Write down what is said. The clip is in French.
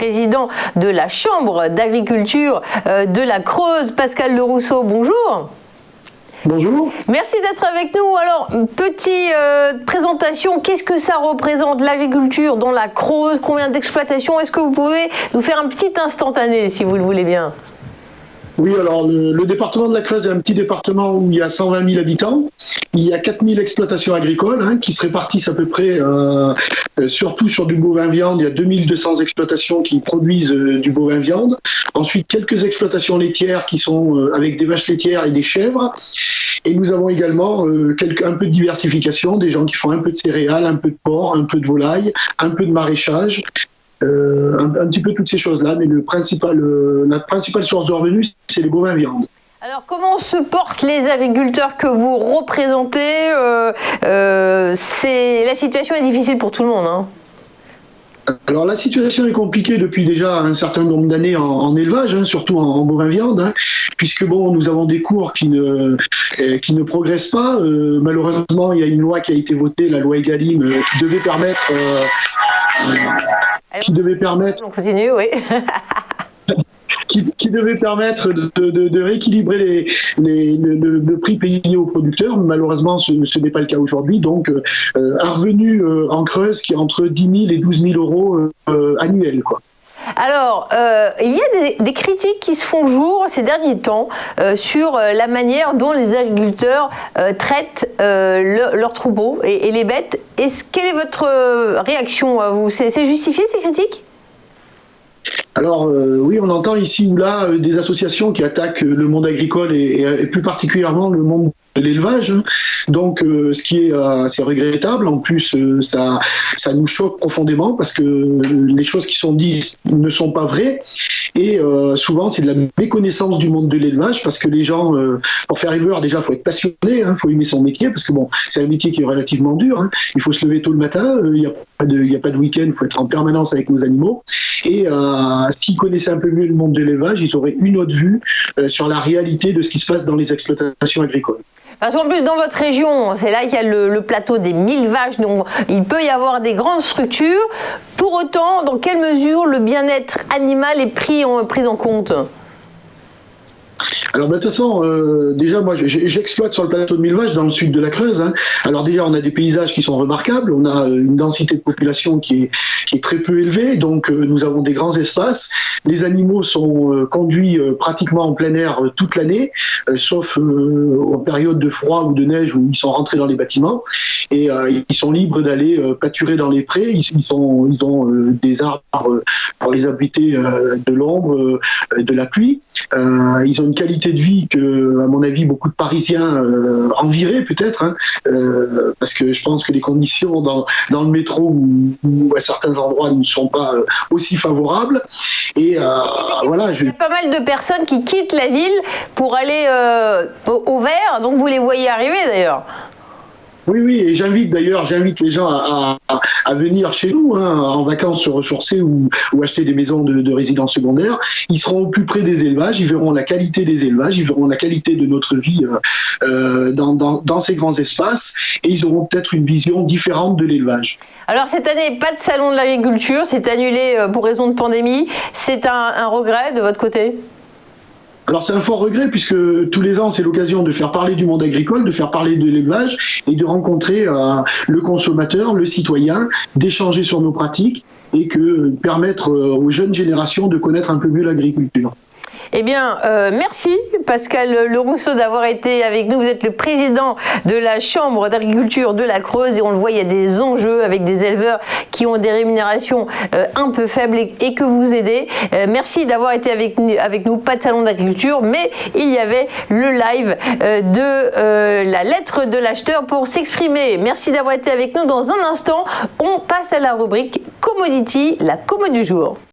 président de la Chambre d'agriculture de la Creuse, Pascal Le Rousseau. Bonjour. Bonjour. Merci d'être avec nous. Alors, petite présentation, qu'est-ce que ça représente l'agriculture dans la Creuse? Combien d'exploitations? Est-ce que vous pouvez nous faire un petit instantané, si vous le voulez bien? Oui, alors le département de la Creuse est un petit département où il y a 120 000 habitants. Il y a 4 000 exploitations agricoles qui se répartissent à peu près, surtout sur du bovin viande. Il y a 2200 exploitations qui produisent du bovin viande. Ensuite, quelques exploitations laitières qui sont avec des vaches laitières et des chèvres. Et nous avons également un peu de diversification, des gens qui font un peu de céréales, un peu de porc, un peu de volaille, un peu de maraîchage. Un petit peu toutes ces choses-là, mais la principale source de revenus, c'est les bovins viande. Alors, comment se portent les agriculteurs que vous représentez? La situation est difficile pour tout le monde, hein. Alors la situation est compliquée depuis déjà un certain nombre d'années en élevage, surtout en bovin viande, puisque bon, nous avons des cours qui ne progressent pas. Malheureusement, il y a une loi qui a été votée, la loi Egalim, qui devait permettre. On continue, oui. Qui devait permettre de rééquilibrer le prix payé aux producteurs. Malheureusement, ce n'est pas le cas aujourd'hui. Donc, un revenu en Creuse qui est entre 10 000 et 12 000 euros annuels, quoi. Alors, il y a des critiques qui se font jour ces derniers temps sur la manière dont les agriculteurs traitent leurs troupeaux et les bêtes. Quelle est votre réaction à vous? C'est justifié ces critiques? Alors oui, on entend ici ou là des associations qui attaquent le monde agricole et plus particulièrement le monde de l'élevage. Donc ce qui est assez regrettable. En plus, ça nous choque profondément parce que les choses qui sont dites ne sont pas vraies. Et souvent, c'est de la méconnaissance du monde de l'élevage parce que les gens, pour faire éleveur, déjà, il faut être passionné, il faut aimer son métier parce que bon, c'est un métier qui est relativement dur. Il faut se lever tôt le matin, il n'y a pas de week-end, il faut être en permanence avec nos animaux. Et s'ils connaissaient un peu mieux le monde de l'élevage, ils auraient une autre vue sur la réalité de ce qui se passe dans les exploitations agricoles. Parce qu'en plus, dans votre région, c'est là qu'il y a le plateau des 1000 vaches, donc il peut y avoir des grandes structures. Pour autant, dans quelle mesure le bien-être animal est pris en compte ? Alors de toute façon, déjà moi j'exploite sur le plateau de 1000 vaches dans le sud de la Creuse. Alors déjà on a des paysages qui sont remarquables, on a une densité de population qui est très peu élevée, donc nous avons des grands espaces. Les animaux sont conduits pratiquement en plein air toute l'année, sauf en période de froid ou de neige où ils sont rentrés dans les bâtiments. Et ils sont libres d'aller pâturer dans les prés. Ils ont des arbres pour les abriter de l'ombre, de la pluie. Ils ont une qualité de vie que, à mon avis, beaucoup de Parisiens envieraient peut-être, parce que je pense que les conditions dans le métro ou à certains endroits ne sont pas aussi favorables. Et voilà. Il y a pas mal de personnes qui quittent la ville pour aller au vert, donc vous les voyez arriver d'ailleurs. Oui, et j'invite les gens à venir chez nous en vacances se ressourcer ou acheter des maisons de résidence secondaire. Ils seront au plus près des élevages, ils verront la qualité des élevages, ils verront la qualité de notre vie dans ces grands espaces et ils auront peut-être une vision différente de l'élevage. Alors cette année, pas de salon de l'agriculture, c'est annulé pour raison de pandémie. C'est un regret de votre côté ? Alors c'est un fort regret puisque tous les ans c'est l'occasion de faire parler du monde agricole, de faire parler de l'élevage et de rencontrer le consommateur, le citoyen, d'échanger sur nos pratiques et permettre aux jeunes générations de connaître un peu mieux l'agriculture. Eh bien, merci Pascal Le Rousseau d'avoir été avec nous. Vous êtes le président de la Chambre d'agriculture de la Creuse et on le voit, il y a des enjeux avec des éleveurs qui ont des rémunérations un peu faibles et que vous aidez. Merci d'avoir été avec nous. Pas de salon d'agriculture, mais il y avait le live de la lettre de l'acheteur pour s'exprimer. Merci d'avoir été avec nous. Dans un instant, on passe à la rubrique Commodity, la commo du jour.